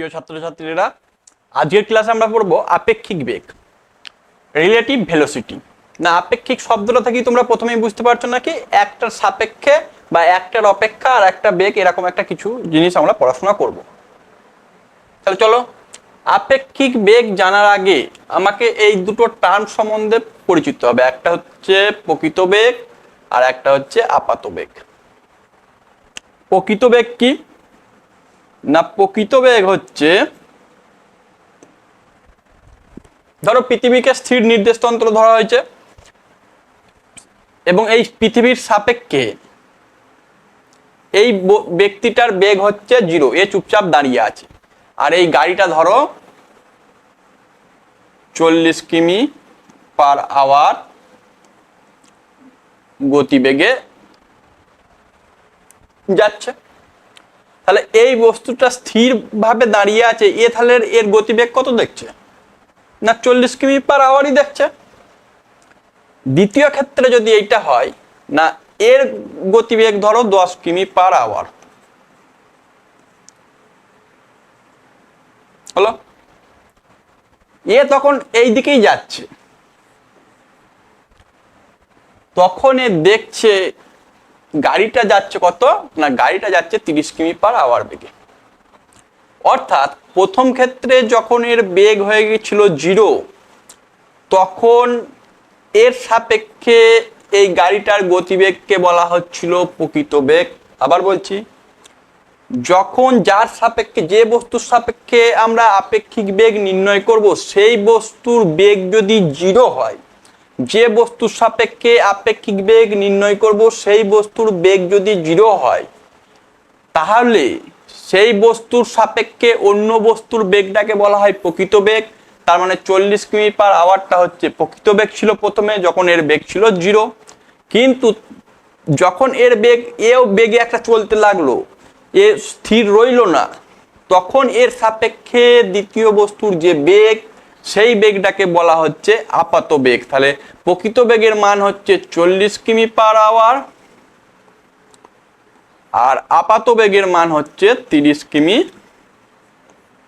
প্রিয় ছাত্রছাত্রীরা, আজকের ক্লাসে আমরা পড়বো আপেক্ষিক বেগ, রিলেটিভ ভেলোসিটি। না, আপেক্ষিক শব্দটা থেকেই তোমরা প্রথমেই বুঝতে পারছো নাকি একটার সাপেক্ষে বা একটার অপেক্ষা আর একটা বেগ, এরকম একটা কিছু জিনিস আমরা পড়াশোনা করব। তাহলে চলো, আপেক্ষিক বেগ জানার আগে আমাকে এই দুটো টার্ম সম্বন্ধে পরিচিত হবে। একটা হচ্ছে প্রকৃত বেগ আর একটা হচ্ছে আপাত বেগ। প্রকৃত বেগ কি না, প্রকৃত বেগ হচ্ছে, ধরো পৃথিবীকে স্থির নির্দেশতন্ত্র ধরা হয়েছে এবং এই পৃথিবীর সাপেক্ষে এই ব্যক্তিটার বেগ হচ্ছে 0, এ চুপচাপ দাঁড়িয়ে আছে। আর এই গাড়িটা ধরো 40 কিমি পার আওয়ার গতিবেগে যাচ্ছে। তাহলে এই বস্তুটা স্থির ভাবে দাঁড়িয়ে আছে, এ তাহলে এর গতিবেগ কত দেখছে না 40 কিমি পার আওয়ারই দেখছে। দ্বিতীয় ক্ষেত্রে যদি এইটা হয় না, এর গতিবেগ ধরো 10 কিমি পার আওয়ার হলো, এ তখন এই দিকেই যাচ্ছে, তখন এ দেখছে গাড়িটা যাচ্ছে কত না, গাড়িটা যাচ্ছে 30 কিমি পার আওয়ার বেগে। অর্থাৎ প্রথম ক্ষেত্রে যখন এর বেগ হয়ে গেছিল 0, তখন এর সাপেক্ষে এই গাড়িটার গতিবেগকে বলা হচ্ছিল প্রকৃত বেগ। আবার বলছি, যখন যার সাপেক্ষে, যে বস্তুর সাপেক্ষে আমরা আপেক্ষিক বেগ নির্ণয় করব, সেই বস্তুর বেগ যদি 0 হয়, যে বস্তুর সাপেক্ষে আপেক্ষিক বেগ নির্ণয় করব সেই বস্তুর বেগ যদি 0 হয়, তাহলে সেই বস্তুর সাপেক্ষে অন্য বস্তুর বেগটাকে বলা হয় প্রকৃত বেগ। তার মানে 40 কিমি পার আওয়ারটা হচ্ছে প্রকৃত বেগ ছিল প্রথমে, যখন এর বেগ ছিল 0। কিন্তু যখন এর বেগ, এও বেগে একটা চলতে লাগলো, এ স্থির রইল না, তখন এর সাপেক্ষে দ্বিতীয় বস্তুর যে বেগ, সেই বেগটাকে বলা হচ্ছে আপাত বেগ। তাহলে প্রকৃত বেগের মান হচ্ছে 40 কিমি পার আওয়ার আর আপাত বেগের মান হচ্ছে 30 কিমি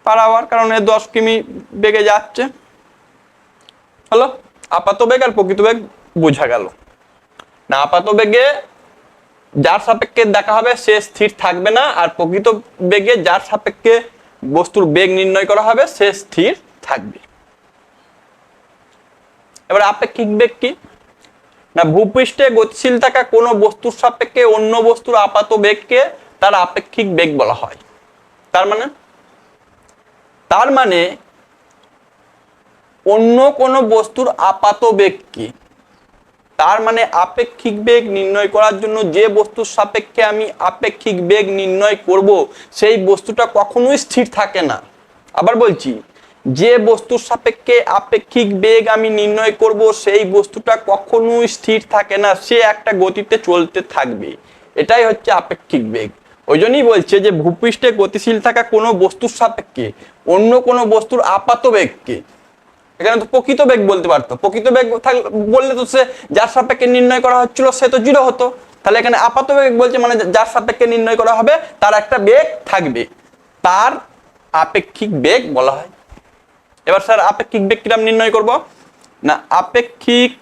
পার আওয়ার, কারণ এ 10 কিমি বেগে যাচ্ছে। হলো, আপাত বেগ আর প্রকৃত বেগ বোঝা গেল না। আপাত বেগে যার সাপেক্ষে দেখা হবে সে স্থির থাকবে না, আর প্রকৃত বেগে যার সাপেক্ষে বস্তুর বেগ নির্ণয় করা হবে সে স্থির থাকবে। এবার আপেক্ষিক বেগ কি না, ভূপৃষ্ঠে গতিশীল থাকা কোনো বস্তুর সাপেক্ষে অন্য বস্তুর আপাত বেগকে তার আপেক্ষিক বেগ বলা হয়। তার মানে অন্য কোনো বস্তুর আপাত বেগ কি, তার মানে আপেক্ষিক বেগ নির্ণয় করার জন্য যে বস্তুর সাপেক্ষে আমি আপেক্ষিক বেগ নির্ণয় করব, সেই বস্তুটা কখনোই স্থির থাকে না। আবার বলছি, যে বস্তুর সাপেক্ষে আপেক্ষিক বেগ আমি নির্ণয় করব সেই বস্তুটা কখনোই স্থির থাকে না, সে একটা গতিতে চলতে থাকবে। এটাই হচ্ছে আপেক্ষিক বেগ। ওই জন্যই বলছে যে ভূপৃষ্ঠে গতিশীল থাকা কোনো বস্তুর সাপেক্ষে অন্য কোনো বস্তুর আপাত বেগকে, এখানে তো প্রকৃত বেগ বলতে পারতো, প্রকৃত বেগ বললে তো সে যার সাপেক্ষে নির্ণয় করা হচ্ছিল সে তো 0 হতো। তাহলে এখানে আপাত বেগ বলছে মানে যার সাপেক্ষে নির্ণয় করা হবে তার একটা বেগ থাকবে, তার আপেক্ষিক বেগ বলা হয়। এবার স্যার আপেক্ষিক বেগ কিরকম নির্ণয় করব না, আপেক্ষিক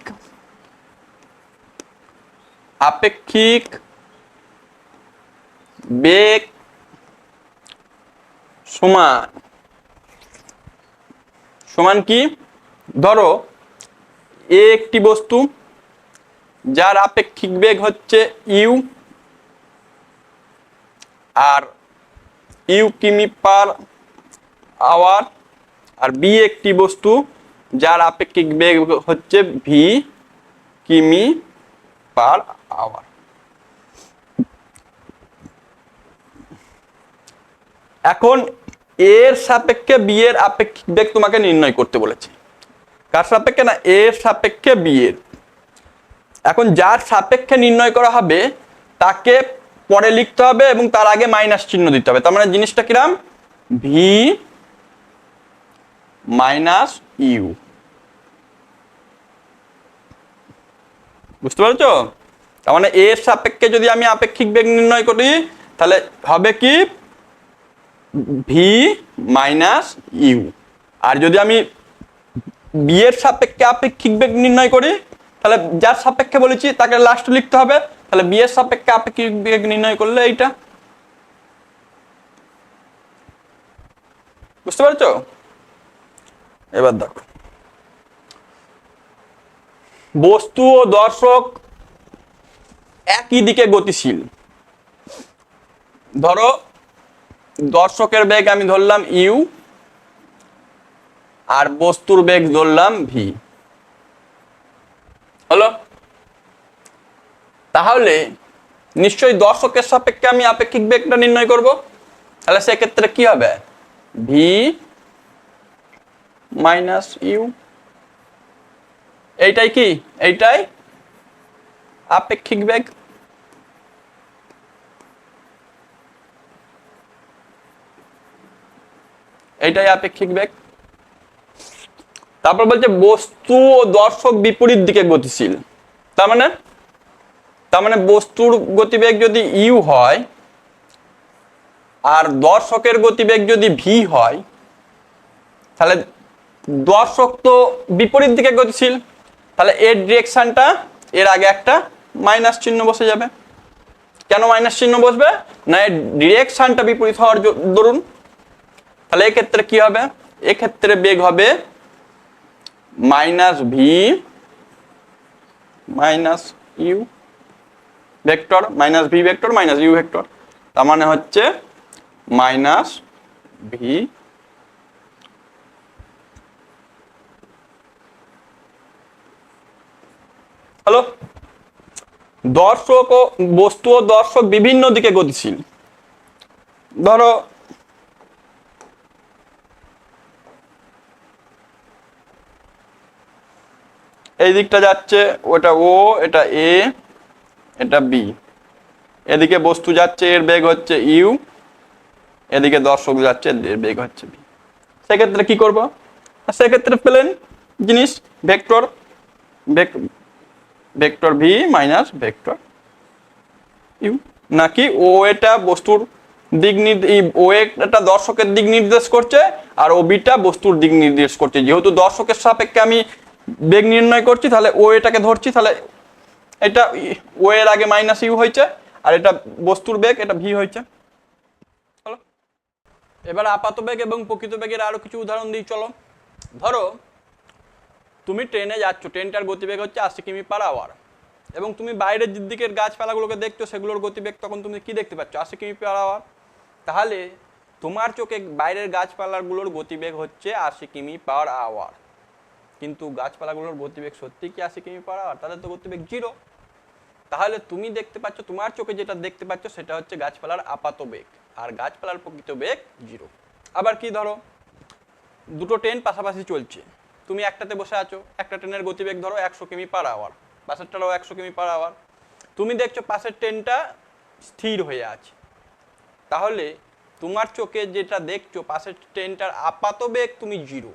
বেগ সমান কি, ধরো এ একটি বস্তু যার আপেক্ষিক বেগ হচ্ছে ইউ, আর ইউ কিমি পার আওয়ার, আর বি একটি বস্তু যার আপেক্ষিক বেগ হচ্ছে ভি কিমি পার আওয়ার। এখন এর সাপেক্ষে বি এর আপেক্ষিক বেগ তোমাকে নির্ণয় করতে বলেছে। কার সাপেক্ষে না, এর সাপেক্ষে বি এর। এখন যার সাপেক্ষে নির্ণয় করা হবে তাকে পরে লিখতে হবে এবং তার আগে মাইনাস চিহ্ন দিতে হবে। তার মানে জিনিসটা কিরাম, ভি মাইনাস ইউ। বুঝতে পারছো? তার মানে এর সাপেক্ষে যদি আমি আপেক্ষিক বেগ নির্ণয় করি তাহলে হবে কি, ভি মাইনাস ইউ। আর যদি আমি বি এর সাপেক্ষে আপেক্ষিক বেগ নির্ণয় করি, তাহলে যার সাপেক্ষে বলেছি তাকে লাস্টে লিখতে হবে। তাহলে বি এর সাপেক্ষে আপেক্ষিক বেগ নির্ণয় করলে এইটা। বুঝতে পারছো? এবার দেখো, বস্তু ও দর্শক একই দিকে গতিশীল। ধরো দর্শকের বেগ আমি ধরলাম ইউ, আর বস্তুর বেগ ধরলাম ভি। হলো? তাহলে নিশ্চয়ই দর্শকের সাপেক্ষে আমি আপেক্ষিক বেগটা নির্ণয় করব। তাহলে সেক্ষেত্রে কি হবে? V minus u. এইটাই কি? এইটাই আপেক্ষিক বেগ। এইটাই আপেক্ষিক বেগ। তারপর বলছে বস্তু ও দর্শক বিপরীত দিকে গতিশীল। তার মানে বস্তুর গতিবেগ যদি ইউ হয় আর দর্শকের গতিবেগ যদি ভি হয়, তাহলে দর্শক তো বিপরীত দিকে গতিশীল। তাহলে এর ডিরেকশনটা, এর আগে একটা মাইনাস চিহ্ন বসে যাবে। কেন মাইনাস চিহ্ন বসবে? না, এর ডিরেকশনটা বিপরীত হওয়ার দরুন। তাহলে এক্ষেত্রে কি হবে? এক্ষেত্রে বেগ হবে minus v minus u vector, minus v vector minus u vector. তার মানে হচ্ছে মাইনাস ভি হলো। দর্শক ও বস্তু ও দর্শক বিভিন্ন দিকে গতিশীল। ধরো এই দিকটা যাচ্ছে, ওটা ও, এটা এ, এটা বি। এদিকে বস্তু যাচ্ছে, এর বেগ হচ্ছে ইউ, এদিকে দর্শক যাচ্ছে, এর বেগ হচ্ছে ভি। সেক্ষেত্রে কি করব? সেক্ষেত্রে প্লেন জিনিস, vector vector v minus vector u. নাকি ও এটা বস্তুর দিক ও এটা দর্শকের দিক নির্দেশ করছে, আর ও বিটা বস্তুর দিক নির্দেশ করছে। যেহেতু দর্শকের সাপেক্ষে আমি বেগ নির্ণয় করছি, তাহলে ও এটাকে ধরছি, তাহলে এটা ও এর আগে মাইনাস ইউ হয়েছে, আর এটা বস্তুর বেগ, এটা ভি হয়েছে। চলো এবার আপাত বেগ এবং প্রকৃত বেগের আরো কিছু উদাহরণ দিই। চলো, ধরো তুমি ট্রেনে যাচ্ছ, ট্রেনটার গতিবেগ হচ্ছে 80 কিমি পার আওয়ার, এবং তুমি বাইরের দিকের গাছপালাগুলোকে দেখছো, সেগুলোর গতিবেগ তখন তুমি কি দেখতে পাচ্ছ? 80 কিমি পার আওয়ার। তাহলে তোমার চোখে বাইরের গাছপালাগুলোর গতিবেগ হচ্ছে 80 কিমি পার আওয়ার, কিন্তু গাছপালাগুলোর গতিবেগ সত্যি কি 80 কিমি পার আওয়ার? তাদের তো গতিবেগ 0। তাহলে তুমি দেখতে পাচ্ছ, তোমার চোখে যেটা দেখতে পাচ্ছ সেটা হচ্ছে গাছপালার আপাত বেগ, আর গাছপালার প্রকৃত বেগ 0। আবার কি, ধরো দুটো ট্রেন পাশাপাশি চলছে, তুমি একটাতে বসে আছো, একটা ট্রেনের গতিবেগ ধরো 100 কিমি পার আওয়ার, পাশেরটাও 100 কিমি পার আওয়ার। তুমি দেখছো পাশের ট্রেনটা স্থির হয়ে আছে, তাহলে তোমার চোখে যেটা দেখছো পাশের ট্রেনটার আপাত বেগ তুমি 0,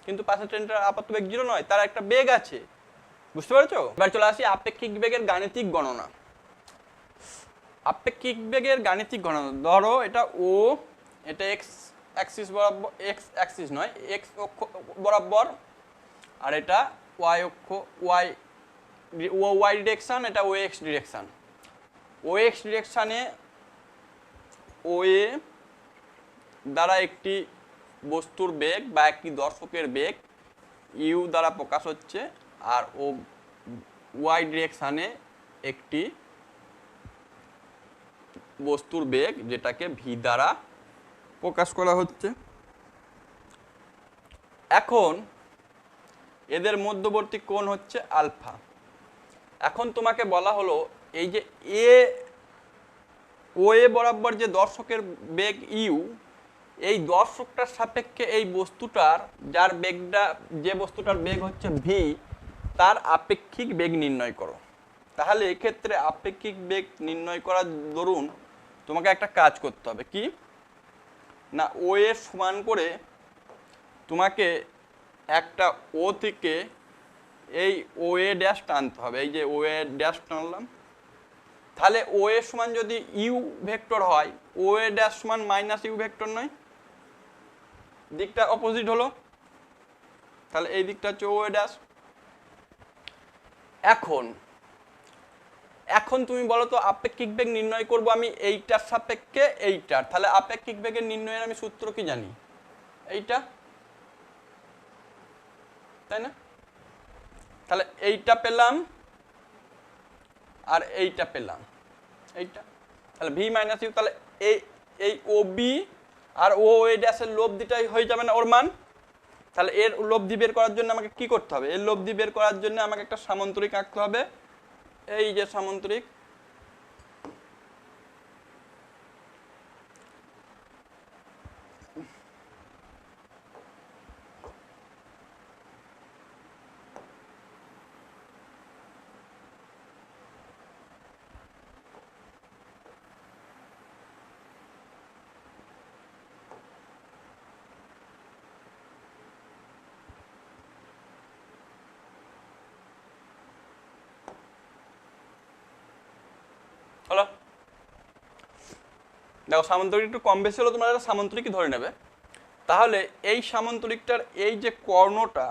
কিন্তু পাশের ট্রেনটার আপাত বেগ 0 নয়, তার একটা বেগ আছে। বুঝতে পারছো? এবার চলে আসি আপেক্ষিক বেগের গাণিতিক গণনা। আপেক্ষিক বেগের গাণিতিক গণনা, ধরো এটা ও, এটা এক্স অ্যাক্সিস বরাবর, এক্স অ্যাক্সিস নয়, এক্স অক্ষ বরাবর, আর এটা ওয়াই অক্ষ, ওয়াই ওয়াই ডিরেকশন, এটা ও এক্স ডিরেকশন। ও এক্স ডিরেকশানে ও এ দ্বারা একটি বস্তুর বেগ বা একটি দর্শকের বেগ ইউ দ্বারা প্রকাশ হচ্ছে, আর ও ওয়াই ডিরেকশানে একটি বস্তুর বেগ যেটাকে ভি দ্বারা প্রকাশ করা হচ্ছে। এখন এদের মধ্যবর্তী কোণ হচ্ছে আলফা। এখন তোমাকে বলা হলো এই যে ও এ বরাবর যে দর্শকের বেগ ইউ, এই দর্শকটার সাপেক্ষে এই বস্তুটার যার বেগটা, যে বস্তুটার বেগ হচ্ছে ভি, তার আপেক্ষিক বেগ নির্ণয় করো। তাহলে এক্ষেত্রে আপেক্ষিক বেগ নির্ণয় করার দরুন তোমাকে একটা কাজ করতে হবে। কি না, ও এর সমান করে তোমাকে একটা ও থেকে এই ও এ ড্যাশ টানতে হবে। এই যে ও এ ড্যাশ টানলাম, তাহলে ও এর সমান যদি ইউ ভেক্টর হয়, ও এ ড্যাশ সমান মাইনাস ইউ ভেক্টর নয়? দিকটা অপোজিট হলো, তাহলে এই দিকটা হচ্ছে ও এ ড্যাশ। এখন এখন তুমি বলো তো আপেক্ষিক বেগ নির্ণয় করব আমি এইটার সাপেক্ষে এইটার, তাহলে আপেক্ষিক বেগের নির্ণয়ের আমি সূত্র কি জানি? এইটা, তাই না? তাহলে এইটা পেলাম আর এইটা পেলাম, এইটা, তাহলে ভি মাইনাস ইউ, তাহলে এই এই ও বি আর ও এ ড্যাশের লব্ধিটাই হয়ে যাবে না ওর মান। তাহলে এর লব্ধি বের করার জন্য আমাকে কি করতে হবে? এর লব্ধি বের করার জন্য আমাকে একটা সামান্তরিক আঁকতে হবে, এই যে সামান্তরিক। হলো, দেখো সামান্তরিক একটু কম বেশি হলো, তোমরা একটা সামান্তরিকই ধরে নেবে। তাহলে এই সামান্তরিকটার এই যে কর্ণটা,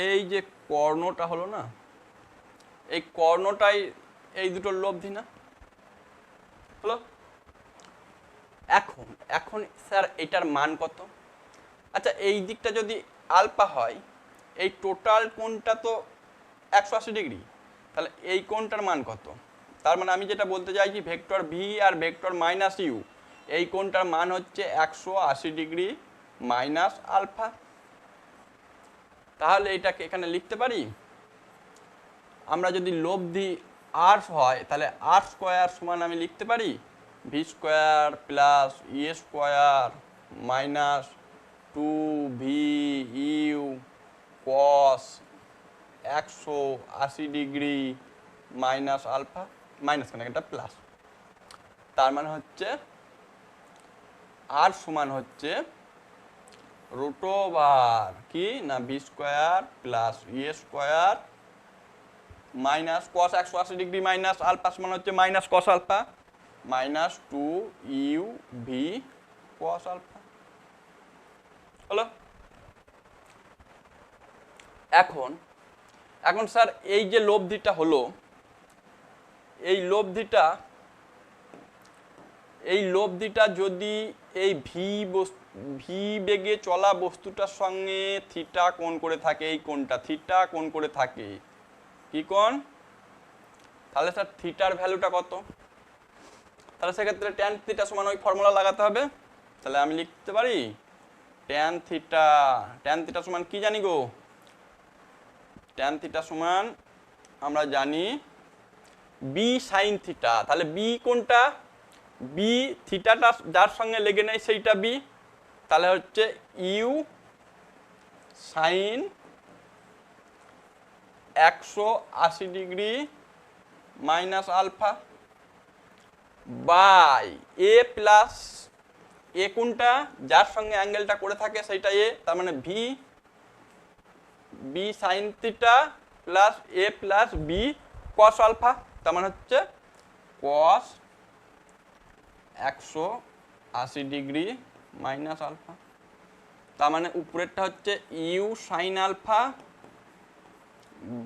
এই যে কর্ণটা হলো না, এই কর্ণটাই এই দুটোর লব্ধি না হলো। এখন এখন স্যার এটার মান কত? আচ্ছা এই দিকটা যদি আলফা হয়, এই টোটাল কোণটা তো 180 ডিগ্রি, তাহলে এই কোণটার মান কত? তার মানে আমি যেটা বলতে চাইছি ভেক্টর ভি আর ভেক্টর মাইনাস ইউ, এই কোণটার মান হচ্ছে 180 ডিগ্রি মাইনাস আলফা। তাহলে এটাকে এখানে লিখতে পারি আমরা, যদি লব্ধি আর হয় তাহলে আর স্কোয়ার সমান আমি লিখতে পারি V square plus E square minus two V U cos 180 degree minus alpha, minus কেন এটা প্লাস। তার মানে হচ্ছে আর সমান হচ্ছে রুট ওভার কি না V square plus E square minus cos 180 degree minus alpha সমান হচ্ছে minus cos alpha minus 2 U V cos alpha হলো। এখন এখন স্যার এই যে লব্ধিটা হলো, এই লব্ধিটা যদি এই ভি বেগে চলা বস্তুটার সঙ্গে থিটা কোণ করে থাকে, এই কোণটা থিটা কোণ করে থাকে, কি কোণ? তাহলে স্যার থিটার ভ্যালুটা কত? তাহলে সেক্ষেত্রে ট্যান থিটা সমান ওই ফর্মুলা লাগাতে হবে। তাহলে আমি লিখতে পারি ট্যান থিটা সমান কি জানি গো? ট্যান থিটা সমান আমরা জানি বি সাইন থিটা। তাহলে বি কোনটা? বি থিটাটা যার সঙ্গে লেগে নেয় সেইটা বি, তাহলে হচ্ছে U sine 180 degree minus alpha by A plus A কোনটা যার সঙ্গে অ্যাঙ্গেলটা করে থাকে সেইটা এ, তার মানে বি সাইন থিটা প্লাস এ প্লাস বি কস আলফা, তার মানে হচ্ছে কস 180 ডিগ্রি মাইনাস আলফা। তার মানে উপরেরটা হচ্ছে ইউ সাইন আলফা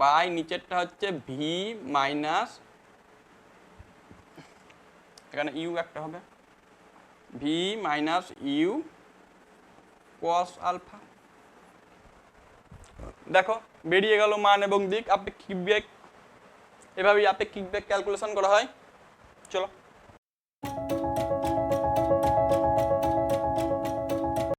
বাই নিচেরটা হচ্ছে ভি মাইনাস, এখানে ইউ একটা হবে, v minus u cos alpha. দেখো বেরিয়ে গেল মান এবং দিক। আপেক্ষিক বেগ, এভাবেই আপেক্ষিক বেগ ক্যালকুলেশন করা হয়। চলো।